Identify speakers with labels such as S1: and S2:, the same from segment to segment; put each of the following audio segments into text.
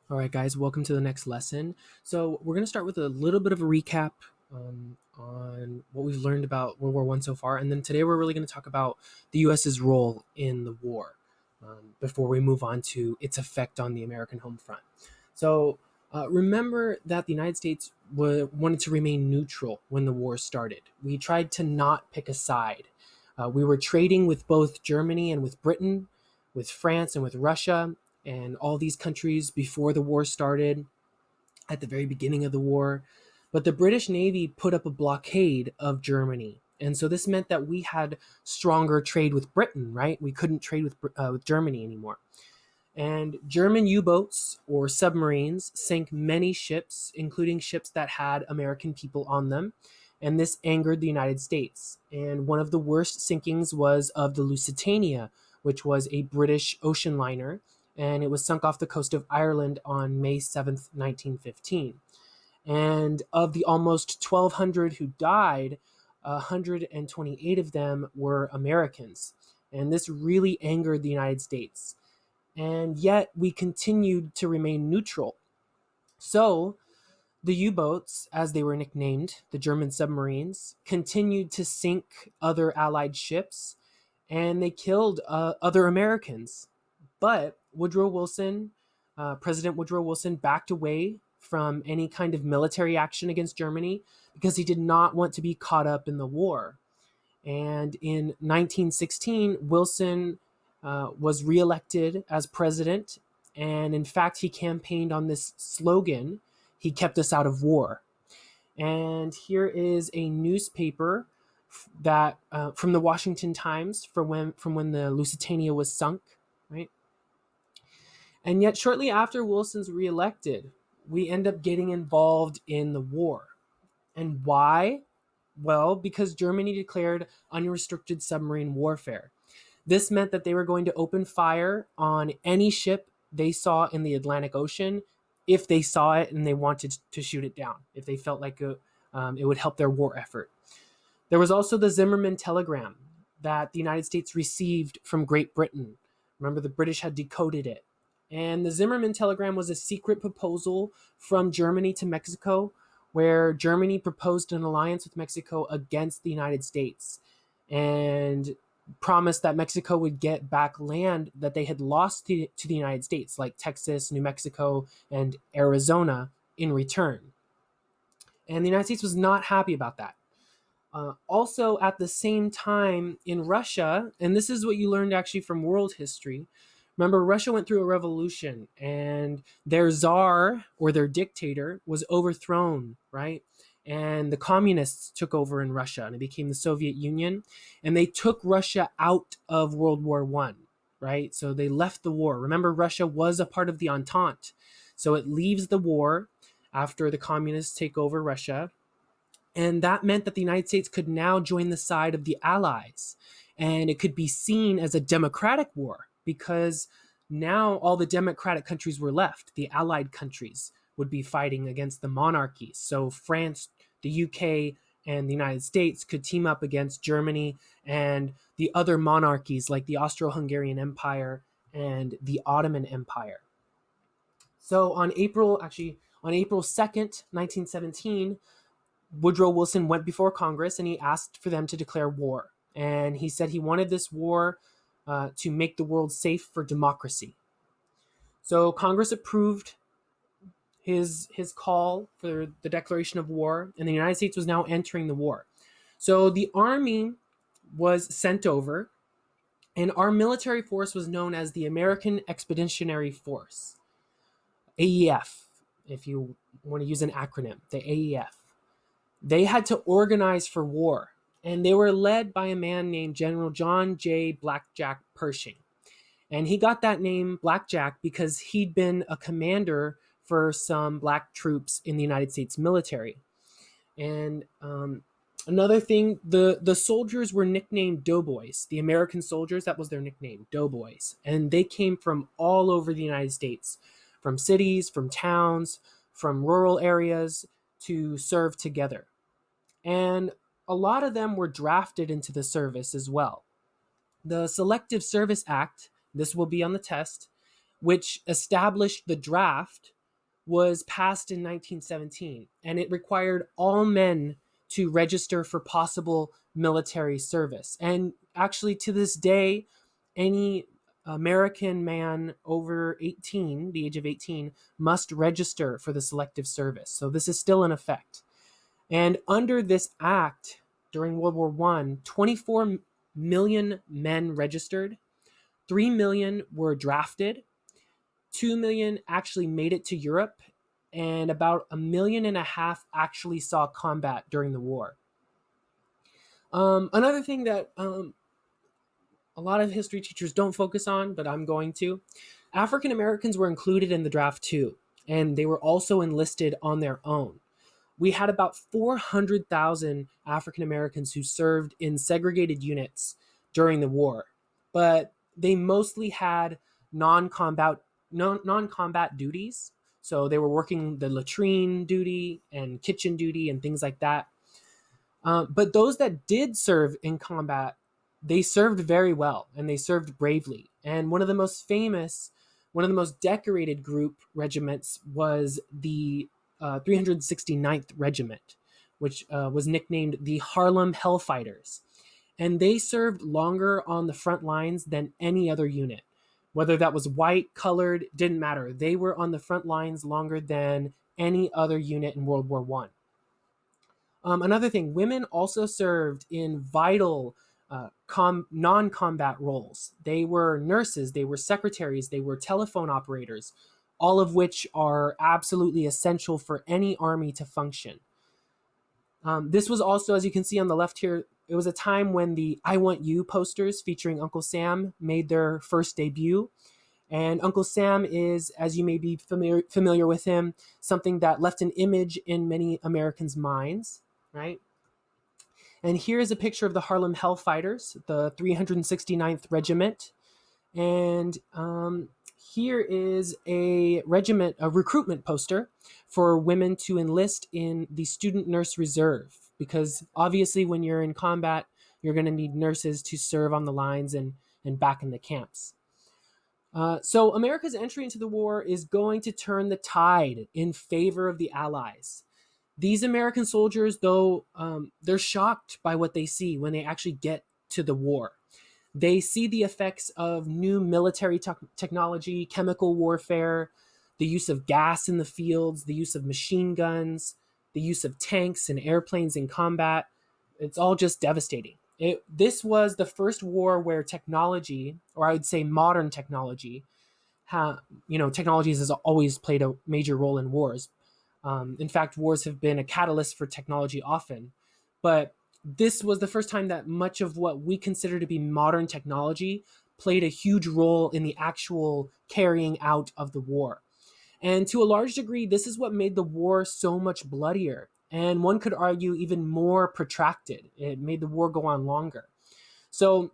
S1: All right, guys, welcome to the next lesson. So we're going to start with a little bit of a recap on what we've learned about World War One so far, and then today we're really going to talk about the U.S.'s role in the war before we move on to its effect on the American home front. So remember that the United States wanted to remain neutral when the war started. We tried to not pick a side. We were trading with both Germany and with Britain, with France and with Russia, and all these countries before the war started, at the very beginning of the war. But the British Navy put up a blockade of Germany. And so this meant that we had stronger trade with Britain, right? We couldn't trade with Germany anymore. And German U boats or submarines sank many ships, including ships that had American people on them. And this angered the United States. And one of the worst sinkings was of the Lusitania, which was a British ocean liner. And it was sunk off the coast of Ireland on May 7th, 1915. And of the almost 1,200 who died, 128 of them were Americans. And this really angered the United States. And yet we continued to remain neutral. So the U-boats, as they were nicknamed, the German submarines, continued to sink other Allied ships, and they killed other Americans. But President Woodrow Wilson, backed away from any kind of military action against Germany because he did not want to be caught up in the war. And in 1916, Wilson was reelected as president. And in fact, he campaigned on this slogan, "He kept us out of war." And here is a newspaper that from the Washington Times from when the Lusitania was sunk, right? And yet, shortly after Wilson's reelected, we end up getting involved in the war. And why? Well, because Germany declared unrestricted submarine warfare. This meant that they were going to open fire on any ship they saw in the Atlantic Ocean if they saw it and they wanted to shoot it down, if they felt like it would help their war effort. There was also the Zimmermann telegram that the United States received from Great Britain. Remember, the British had decoded it. And the Zimmermann telegram was a secret proposal from Germany to Mexico, where Germany proposed an alliance with Mexico against the United States and promised that Mexico would get back land that they had lost to the United States, like Texas, New Mexico, and Arizona, in return. And the United States was not happy about that. Also, at the same time in Russia, and this is what you learned actually from world history. Remember, Russia went through a revolution and their czar or their dictator was overthrown, right? And the communists took over in Russia and it became the Soviet Union. And they took Russia out of World War One, right? So they left the war. Remember, Russia was a part of the Entente. So it leaves the war after the communists take over Russia. And that meant that the United States could now join the side of the Allies. And it could be seen as a democratic war because now all the democratic countries were left. The Allied countries would be fighting against the monarchies. So France, the UK, and the United States could team up against Germany and the other monarchies like the Austro-Hungarian Empire and the Ottoman Empire. So on April 2nd, 1917, Woodrow Wilson went before Congress and he asked for them to declare war. And he said he wanted this war to make the world safe for democracy. So Congress approved his call for the declaration of war, and the United States was now entering the war. So the army was sent over, and our military force was known as the American Expeditionary Force, AEF, if you want to use an acronym, the AEF. They had to organize for war, and they were led by a man named General John J. Blackjack Pershing. And he got that name Blackjack because he'd been a commander for some black troops in the United States military. And another thing, the soldiers were nicknamed doughboys. The American soldiers, that was their nickname, doughboys. And they came from all over the United States, from cities, from towns, from rural areas, to serve together. And a lot of them were drafted into the service as well. The Selective Service Act, this will be on the test, which established the draft, was passed in 1917, and it required all men to register for possible military service. And actually, to this day, any American man over 18, the age of 18, must register for the selective service. So this is still in effect. And under this act, during World War I, 24 million men registered, 3 million were drafted, 2 million actually made it to Europe, and about 1.5 million actually saw combat during the war. Another thing that a lot of history teachers don't focus on, but I'm going to, African Americans were included in the draft too, and they were also enlisted on their own. We had about 400,000 African Americans who served in segregated units during the war, but they mostly had non-combat duties. So they were working the latrine duty and kitchen duty and things like that. But those that did serve in combat, they served very well and they served bravely. And one of the most famous, one of the most decorated group regiments was the 369th Regiment, which was nicknamed the Harlem Hellfighters. And they served longer on the front lines than any other unit. Whether that was white, colored, didn't matter. They were on the front lines longer than any other unit in World War I. Another thing, women also served in vital non-combat roles. They were nurses, they were secretaries, they were telephone operators, all of which are absolutely essential for any army to function. This was also, as you can see on the left here, it was a time when the I Want You posters featuring Uncle Sam made their first debut. And Uncle Sam is, as you may be familiar with him, something that left an image in many Americans' minds, right? And here is a picture of the Harlem Hellfighters, the 369th Regiment. And here is a recruitment poster for women to enlist in the Student Nurse Reserve, because obviously when you're in combat, you're going to need nurses to serve on the lines and back in the camps. So America's entry into the war is going to turn the tide in favor of the Allies. These American soldiers, though, they're shocked by what they see when they actually get to the war. They see the effects of new military technology, chemical warfare, the use of gas in the fields, the use of machine guns, the use of tanks and airplanes in combat. It's all just devastating. This was the first war where technology, or I would say modern technology, technology has always played a major role in wars. In fact, wars have been a catalyst for technology often. But this was the first time that much of what we consider to be modern technology played a huge role in the actual carrying out of the war. And to a large degree, this is what made the war so much bloodier. And one could argue even more protracted. It made the war go on longer. So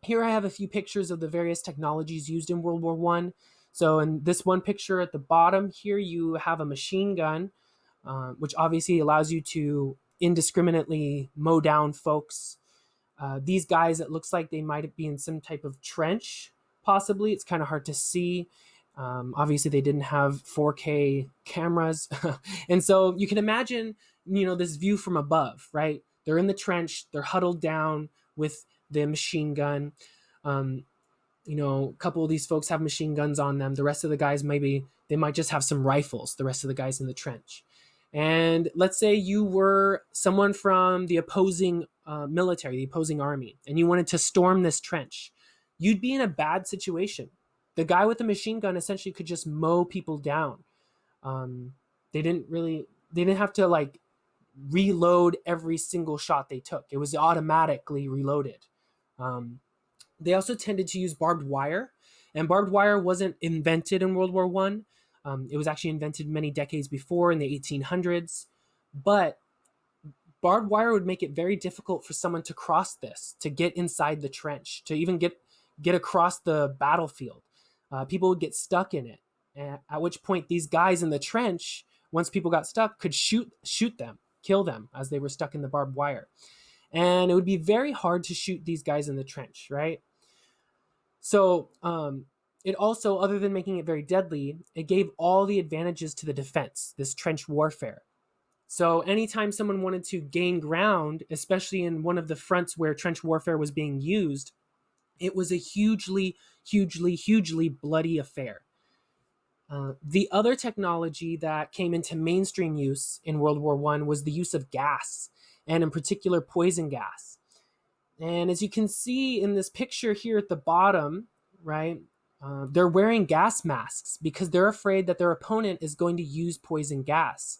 S1: here I have a few pictures of the various technologies used in World War I. So in this one picture at the bottom here, you have a machine gun, which obviously allows you to indiscriminately mow down folks. These guys, it looks like they might be in some type of trench, possibly. It's kind of hard to see. Obviously, they didn't have 4K cameras. And so you can imagine, this view from above, right? They're in the trench, they're huddled down with the machine gun. A couple of these folks have machine guns on them. The rest of the guys, they might just have some rifles, the rest of the guys in the trench. And let's say you were someone from the opposing military, the opposing army, and you wanted to storm this trench. You'd be in a bad situation. The guy with the machine gun essentially could just mow people down. They didn't have to reload every single shot they took. It was automatically reloaded. They also tended to use barbed wire, and barbed wire wasn't invented in World War I. It was actually invented many decades before in the 1800s, but barbed wire would make it very difficult for someone to cross this, to get inside the trench, to even get across the battlefield. People would get stuck in it, at which point these guys in the trench, once people got stuck, could shoot them, kill them as they were stuck in the barbed wire. And it would be very hard to shoot these guys in the trench, right? So it also, other than making it very deadly, it gave all the advantages to the defense, this trench warfare. So anytime someone wanted to gain ground, especially in one of the fronts where trench warfare was being used, it was a hugely bloody affair. The other technology that came into mainstream use in World War I was the use of gas, and in particular poison gas. And as you can see in this picture here at the bottom, right, they're wearing gas masks because they're afraid that their opponent is going to use poison gas.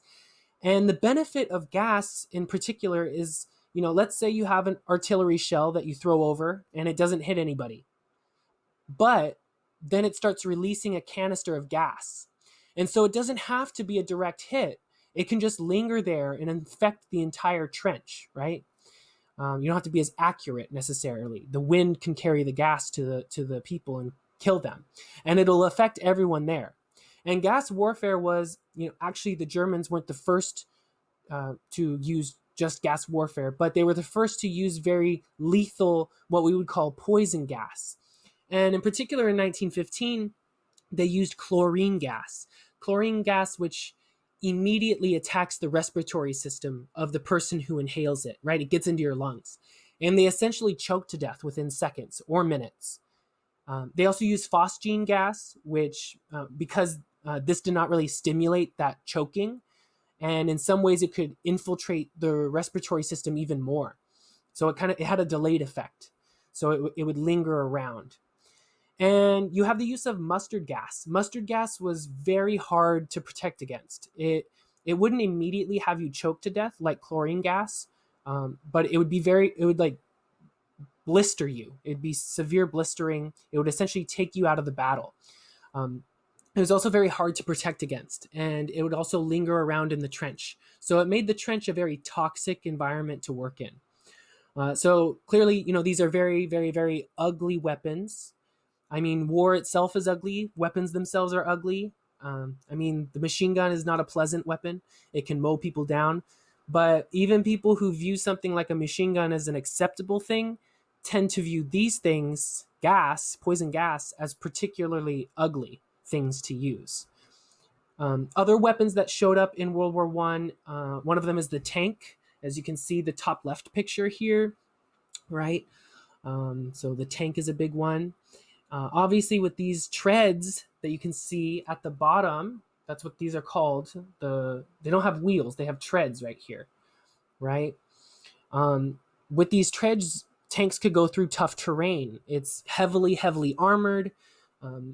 S1: And the benefit of gas in particular is, let's say you have an artillery shell that you throw over and it doesn't hit anybody, but then it starts releasing a canister of gas. And so it doesn't have to be a direct hit. It can just linger there and infect the entire trench, right? You don't have to be as accurate necessarily. The wind can carry the gas to the people and kill them, and it'll affect everyone there. And gas warfare was, actually the Germans weren't the first to use just gas warfare, but they were the first to use very lethal, what we would call poison gas. And in particular, in 1915, they used chlorine gas. Chlorine gas, which immediately attacks the respiratory system of the person who inhales it, right? It gets into your lungs. And they essentially choke to death within seconds or minutes. They also use phosgene gas, which, because this did not really stimulate that choking, and in some ways it could infiltrate the respiratory system even more. So it had a delayed effect. So it would linger around. And you have the use of mustard gas. Mustard gas was very hard to protect against. It wouldn't immediately have you choke to death like chlorine gas, but it would like blister you. It'd be severe blistering. It would essentially take you out of the battle. It was also very hard to protect against, and it would also linger around in the trench. So it made the trench a very toxic environment to work in. So clearly, these are very, very, very ugly weapons. I mean, war itself is ugly. Weapons themselves are ugly. The machine gun is not a pleasant weapon. It can mow people down. But even people who view something like a machine gun as an acceptable thing tend to view these things, poison gas, as particularly ugly things to use. Other weapons that showed up in World War I, one of them is the tank. As you can see, the top left picture here, right? So the tank is a big one. Obviously, with these treads that you can see at the bottom, that's what these are called. They don't have wheels; they have treads right here, right? With these treads, tanks could go through tough terrain. It's heavily armored.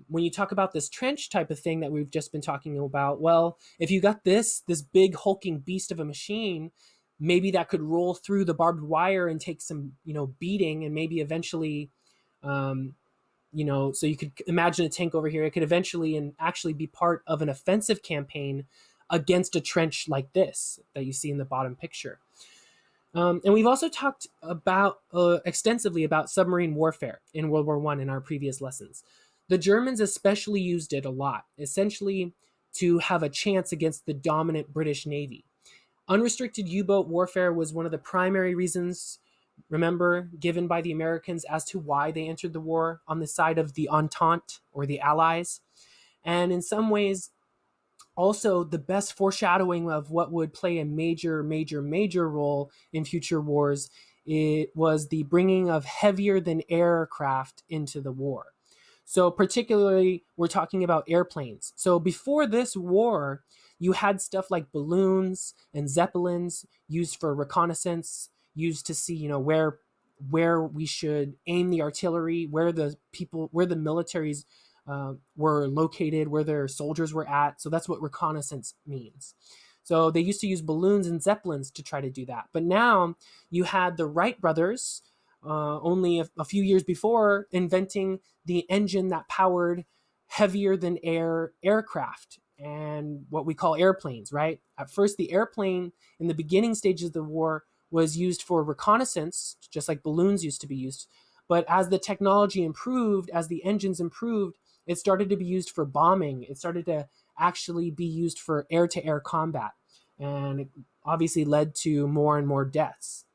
S1: When you talk about this trench type of thing that we've just been talking about, well, if you got this big hulking beast of a machine, maybe that could roll through the barbed wire and take some, beating, and maybe eventually, so you could imagine a tank over here. It could eventually and actually be part of an offensive campaign against a trench like this that you see in the bottom picture. And we've also talked about extensively about submarine warfare in World War I in our previous lessons. The Germans especially used it a lot, essentially to have a chance against the dominant British Navy. Unrestricted U-boat warfare was one of the primary reasons, remember, given by the Americans as to why they entered the war on the side of the Entente or the Allies. And in some ways, also the best foreshadowing of what would play a major role in future wars. It was the bringing of heavier than aircraft into the war. So particularly, we're talking about airplanes. So before this war, you had stuff like balloons and zeppelins used for reconnaissance, used to see, where we should aim the artillery, where the militaries were located, where their soldiers were at. So that's what reconnaissance means. So they used to use balloons and zeppelins to try to do that. But now you had the Wright brothers, only a few years before, inventing the engine that powered heavier than air aircraft and what we call airplanes, right? At first, the airplane in the beginning stages of the war was used for reconnaissance, just like balloons used to be used. But as the technology improved, as the engines improved, it started to be used for bombing. It started to actually be used for air-to-air combat. And it obviously led to more and more deaths.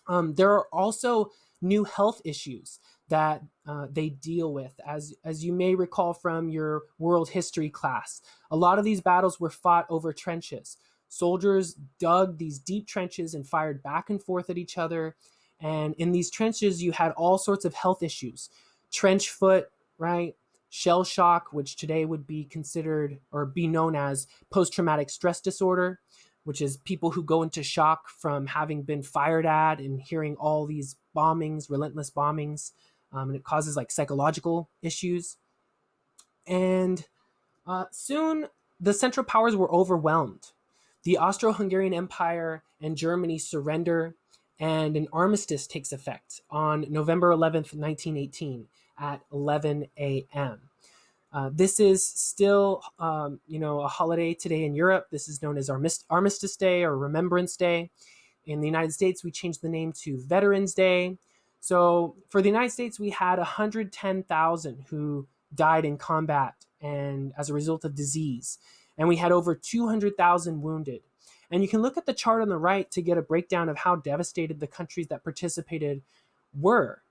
S1: There are also new health issues. that they deal with. As you may recall from your world history class, a lot of these battles were fought over trenches. Soldiers dug these deep trenches and fired back and forth at each other. And in these trenches, you had all sorts of health issues. Trench foot, right? Shell shock, which today would be considered or be known as post traumatic stress disorder, which is people who go into shock from having been fired at and hearing all these bombings, relentless bombings. And it causes like psychological issues. And soon the Central Powers were overwhelmed. The Austro-Hungarian Empire and Germany surrender, and an armistice takes effect on November 11th, 1918 at 11 a.m. This is still, a holiday today in Europe. This is known as Armistice Day or Remembrance Day. In the United States, we changed the name to Veterans Day. So for the United States, we had 110,000 who died in combat and as a result of disease. And we had over 200,000 wounded. And you can look at the chart on the right to get a breakdown of how devastated the countries that participated were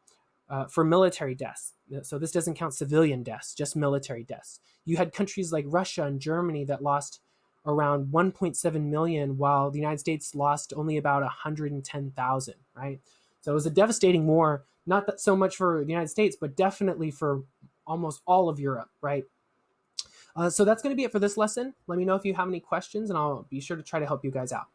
S1: for military deaths. So this doesn't count civilian deaths, just military deaths. You had countries like Russia and Germany that lost around 1.7 million, while the United States lost only about 110,000, right? So it was a devastating war, not that so much for the United States, but definitely for almost all of Europe, right? So that's going to be it for this lesson. Let me know if you have any questions, and I'll be sure to try to help you guys out.